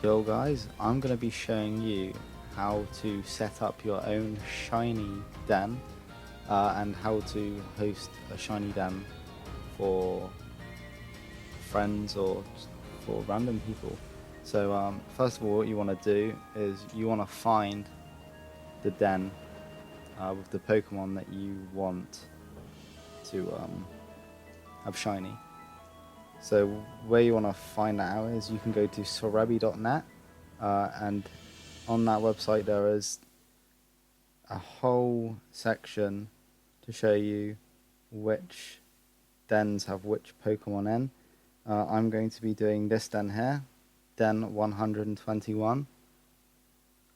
Yo guys, I'm going to be showing you how to set up your own shiny den and how to host a shiny den for friends or for random people. So first of all, what you want to do is you want to find the den with the Pokemon that you want to have shiny. So where you want to find that out is you can go to Sorebi.net and on that website there is a whole section to show you which dens have which Pokemon in. I'm going to be doing this den here, Den 121,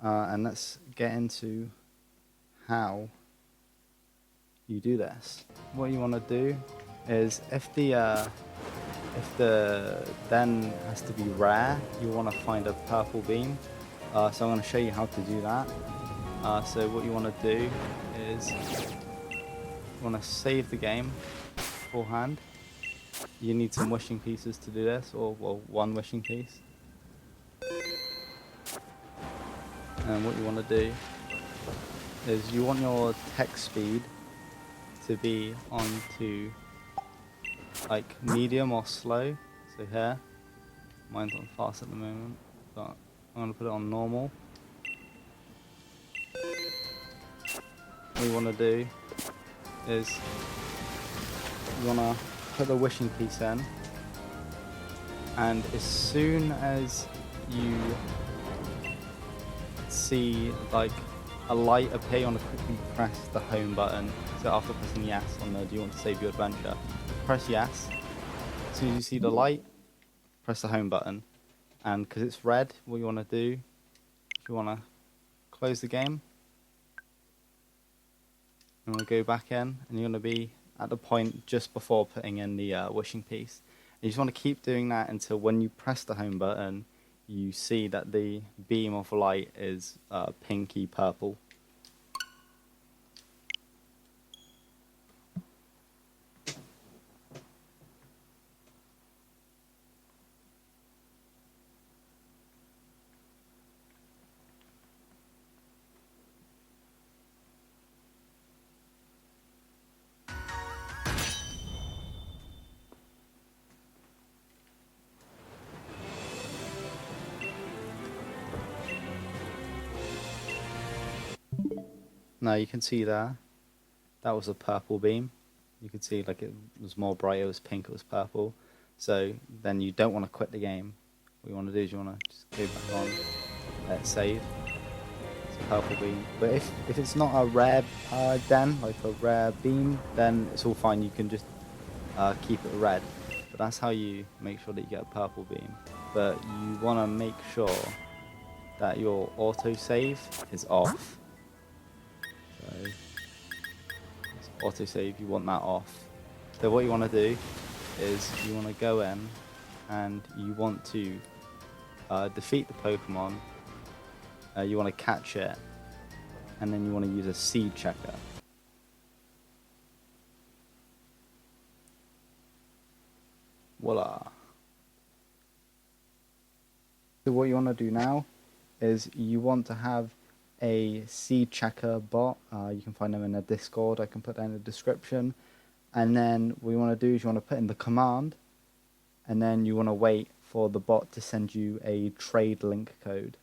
and let's get into how you do this. What you want to do is if the den has to be rare, you want to find a purple beam. So I'm going to show you how to do that. So what you want to do is you want to save the game beforehand. You need some wishing pieces to do this, or well, one wishing piece. And what you want to do is you want your text speed to be onto like medium or slow. So here, mine's on fast at the moment, but I'm going to put it on normal. What you want to do is you want to put the wishing piece in, and as soon as you see like a light appear, you want to quickly press the home button. So after pressing yes on the do you want to save your adventure, press yes. As soon as you see the light, press the home button, and because it's red, what you want to do, you want to close the game, you want to go back in, and you're going to be at the point just before putting in the wishing piece. And you just want to keep doing that until when you press the home button, you see that the beam of light is pinky purple. Now you can see there, that was a purple beam. You can see like it was more bright, it was pink, it was purple. So then you don't want to quit the game. What you want to do is you want to just go back on, save. It's a purple beam. But if it's not a rare den, like a rare beam, then it's all fine. You can just keep it red. But that's how you make sure that you get a purple beam. But you want to make sure that your autosave is off. So autosave, you want that off. So what you want to do is you want to go in and you want to defeat the Pokemon. You want to catch it, and then you want to use a seed checker. Voila. So what you want to do now is you want to have a seed checker bot. You can find them in the Discord. I can put that in the description. And then what you want to do is you want to put in the command, and then you want to wait for the bot to send you a trade link code.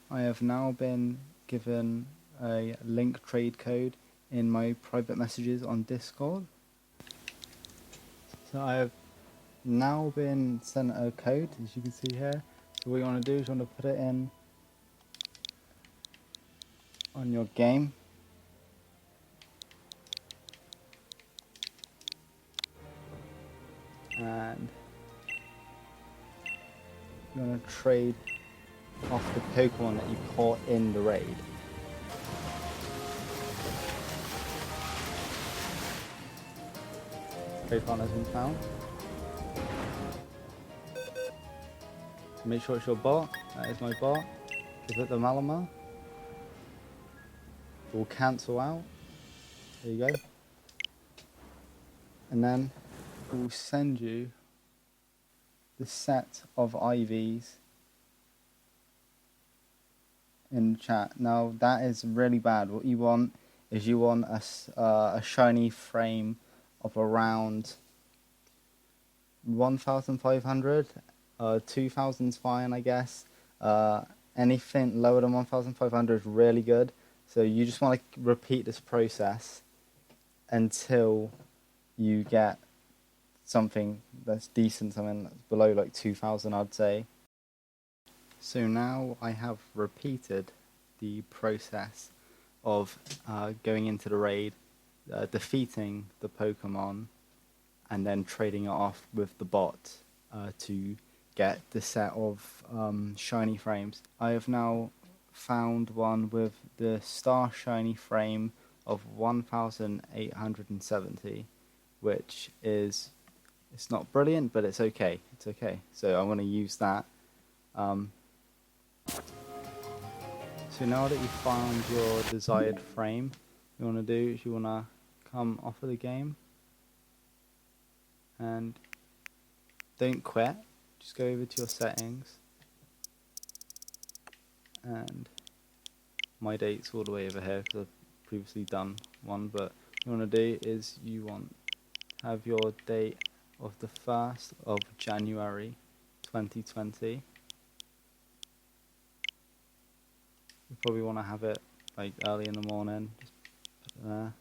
I have now been given a link trade code in my private messages on Discord. So I have now been sent a code, as you can see here. So what you want to do is you want to put it in on your game. And you want to trade off the Pokemon that you caught in the raid. Trade partner has been found. Make sure it's your bot. That is my bot. Give it the Malamar. We'll cancel out. There you go. And then we'll send you the set of IVs in the chat. Now that is really bad. What you want is you want a shiny frame of around 1,500. 2,000's fine, I guess. Anything lower than 1,500 is really good. So you just want to repeat this process until you get something that's decent, something that's below like 2,000, I'd say. So now I have repeated the process of going into the raid, defeating the Pokemon, and then trading it off with the bot to get the set of shiny frames. I have now found one with the star shiny frame of 1,870, which is, it's not brilliant, but it's okay. It's okay. So I'm going to use that. So now that you've found your desired frame, what you want to do is you want to come off of the game and don't quit. Just go over to your settings, and my date's all the way over here because I've previously done one, but what you want to do is you want to have your date of the 1st of January 2020. You probably want to have it like early in the morning, just put it there.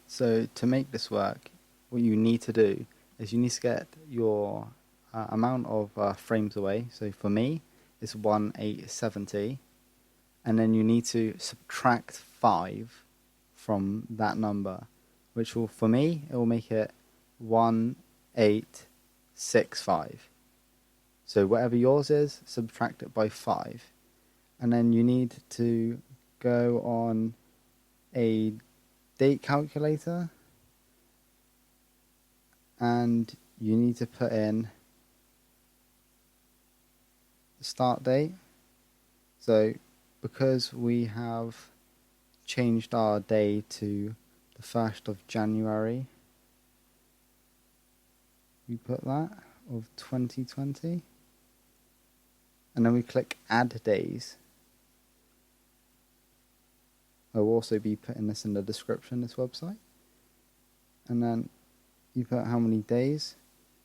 So to make this work, what you need to do is you need to get your amount of frames away. So for me, it's 1,870, and then you need to subtract 5 from that number, which will, for me, it will make it 1,865. So whatever yours is, subtract it by 5, and then you need to go on a date calculator, and you need to put in the start date. So because we have changed our day to the 1st of January, we put that of 2020, and then we click add days. I will also be putting this in the description, this website. And then you put how many days.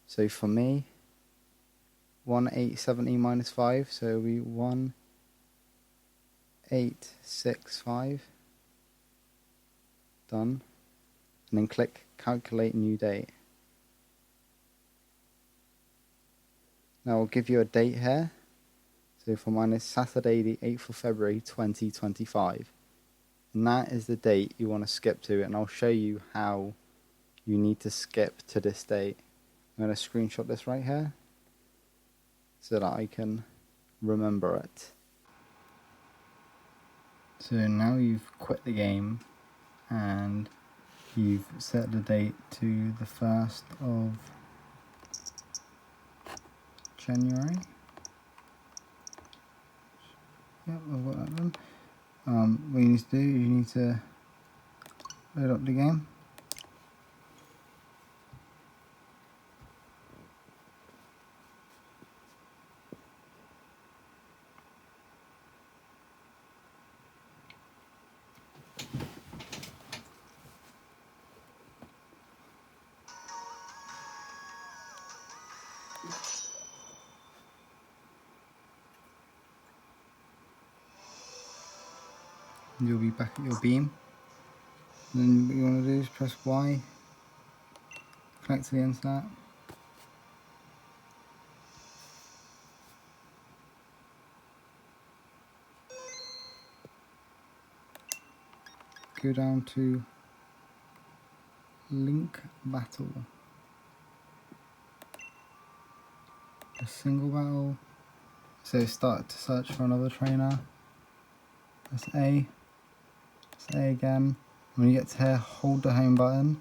So for me, 1,870 minus 5, so it'll be 1,865. Done. And then click calculate new date. Now I'll give you a date here. So for mine is Saturday the 8th of February 2025. And that is the date you want to skip to, and I'll show you how you need to skip to this date. I'm going to screenshot this right here so that I can remember it. So now you've quit the game and you've set the date to the 1st of January. Yep, I've got that done. What you need to do is you need to load up the game. You'll be back at your beam. And then what you want to do is press Y, connect to the internet. Go down to Link Battle. A single battle. So start to search for another trainer. Press A. Press A again. When you get to here, hold the home button.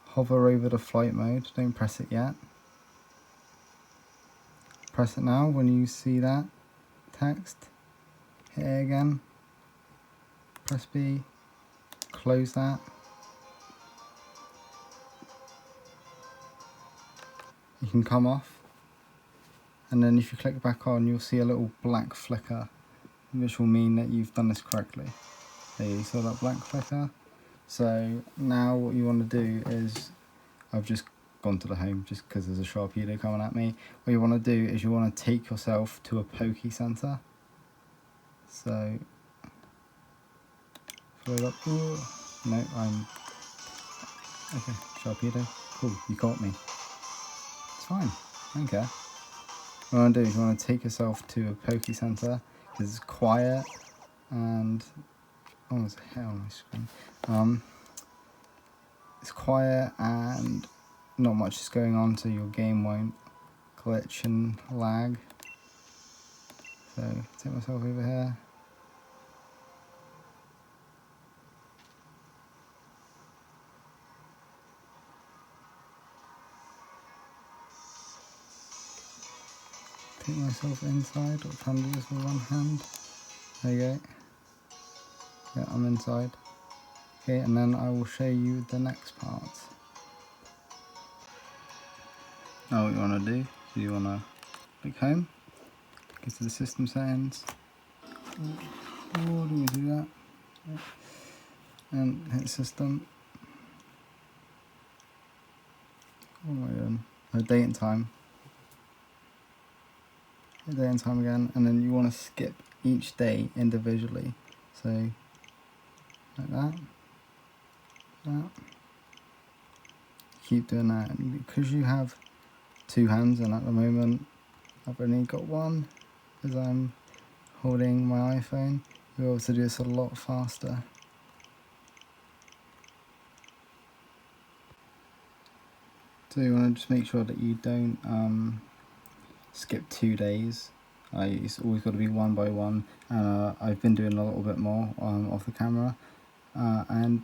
Hover over the flight mode. Don't press it yet. Press it now when you see that text. Hit A again. Press B. Close that. you can come off, and then if you click back on, you'll see a little black flicker, which will mean that you've done this correctly. There you saw that black flicker. So now what you want to do is, I've just gone to the home just because there's a Sharpedo coming at me. What you want to do is you want to take yourself to a Poke Center. So, float up. Ooh. No, okay, Sharpedo. Cool, you caught me. It's fine, I don't care. What you want to do is you want to take yourself to a Poke Center because it's quiet and, oh, there's a hair on my screen. It's quiet and not much is going on, so your game won't glitch and lag. So take myself over here. Take myself inside, or try and do this with one hand. There you go. Yeah, I'm inside. Okay, and then I will show you the next part. Now what you want to do, so you want to click home, go to the system settings, do we do that? And hit system. What am I doing? Date and time. Hit date and time again, and then you want to skip each day individually. So, like that. Keep doing that, and because you have two hands, and at the moment I've only got one because I'm holding my iPhone, you're able to do this a lot faster. So you want to just make sure that you don't skip 2 days. It's always got to be one by one, and I've been doing a little bit more off the camera, and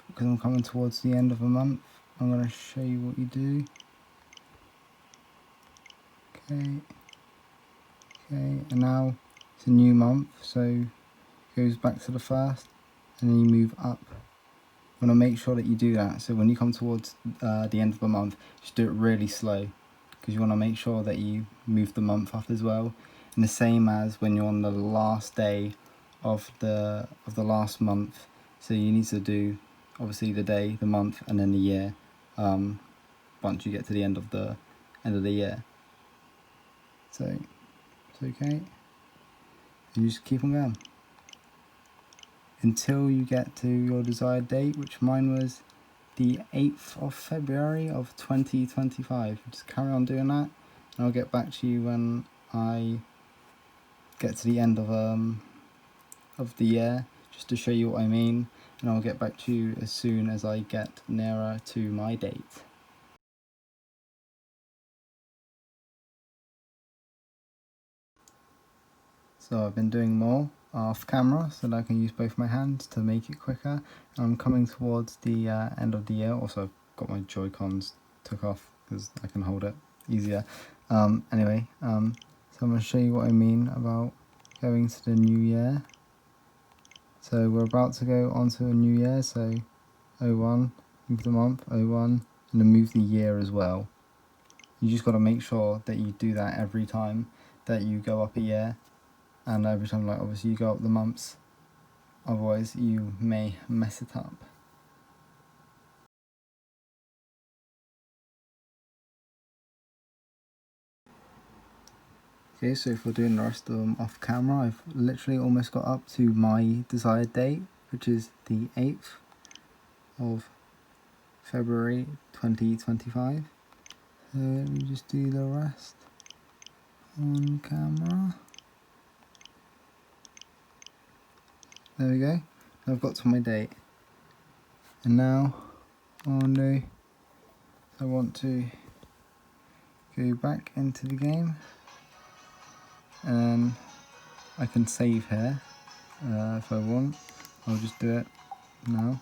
because I'm coming towards the end of the month, I'm going to show you what you do. Okay, and now it's a new month, so it goes back to the first, and then you move up. You want to make sure that you do that, so when you come towards the end of the month, just do it really slow, because you want to make sure that you move the month up as well. And the same as when you're on the last day of the last month, so you need to do obviously the day, the month, and then the year once you get to the end of the year. So it's okay, and you just keep on going until you get to your desired date, which mine was the 8th of February of 2025. Just carry on doing that, and I'll get back to you when I get to the end of the year, just to show you what I mean, and I'll get back to you as soon as I get nearer to my date. So I've been doing more off camera so that I can use both my hands to make it quicker. I'm coming towards the end of the year. Also, I've got my Joy-Cons took off because I can hold it easier. Anyway, so I'm going to show you what I mean about going to the new year. So we're about to go on to a new year, so 01, move the month, 01, and then move the year as well. You just got to make sure that you do that every time that you go up a year, and every time, like, obviously you go up the months, otherwise you may mess it up. Okay, so if we're doing the rest of them off camera, I've literally almost got up to my desired date, which is the 8th of February 2025. So let me just do the rest on camera. There we go. I've got to my date. And now, I want to go back into the game, and I can save here if I want. I'll just do it now.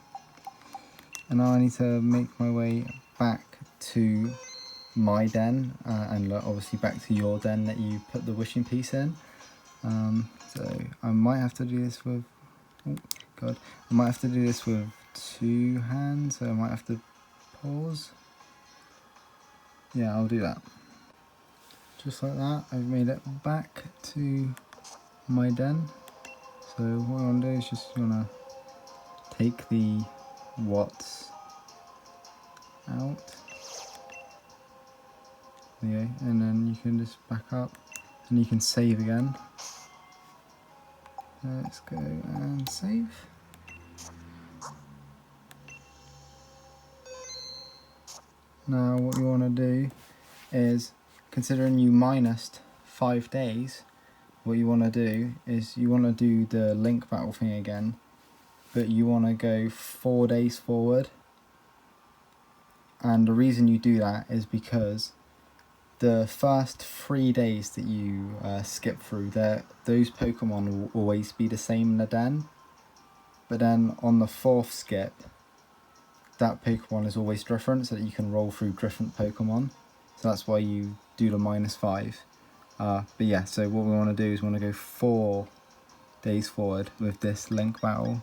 And now I need to make my way back to my den, and obviously back to your den that you put the wishing piece in. So I might have to do this with, oh god, I might have to do this with 2 hands, so I might have to pause. yeah, I'll do that. Just like that, I've made it back to my den. So what I want to do is just want to take the watts out. Okay, and then you can just back up and you can save again. Let's go and save. Now what you want to do is, considering you minused 5 days, what you want to do is you want to do the link battle thing again, but you want to go 4 days forward. And the reason you do that is because the first 3 days that you skip through, those Pokemon will always be the same in the den. But then on the 4th skip, that Pokemon is always different, so that you can roll through different Pokemon. So that's why you do the -5. But yeah, so what we want to do is we want to go 4 days forward with this link battle.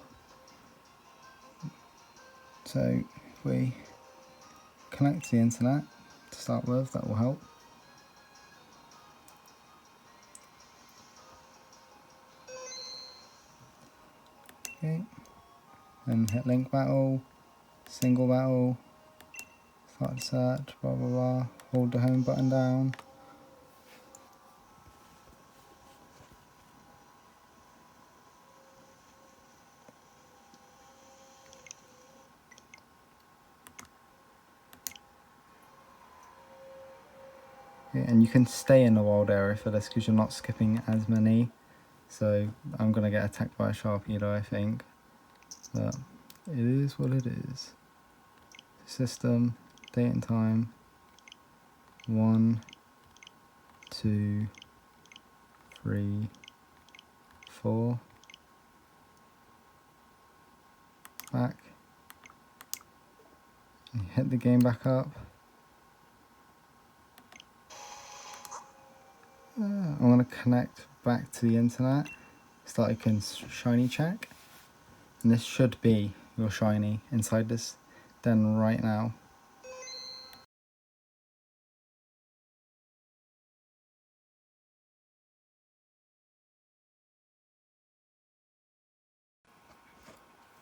So if we connect to the internet to start with, that will help. Okay, then hit link battle, single battle, start the search, blah blah blah, hold the home button down. Okay, and you can stay in the wild area for this because you're not skipping as many. So I'm going to get attacked by a Sharpie though, I think. But it is what it is. System, date and time, 1, 2, 3, 4. Back. You hit the game back up. I'm going to connect back to the internet so that I can shiny check. And this should be your shiny inside this den right now.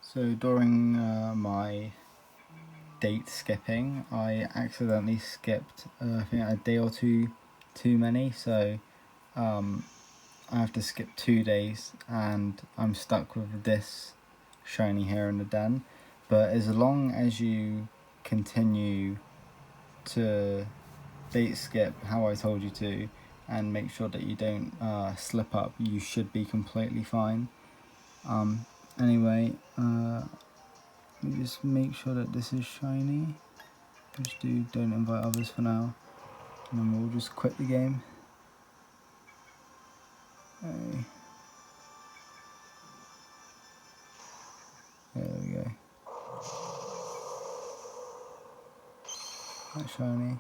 So during my date skipping, I accidentally skipped I think a day or two too many, so I have to skip 2 days and I'm stuck with this shiny here in the den. But as long as you continue to date skip how I told you to and make sure that you don't slip up, you should be completely fine. Anyway, let me just make sure that this is shiny. Just don't invite others for now, and then we'll just quit the game. Okay. There we go. That's shiny.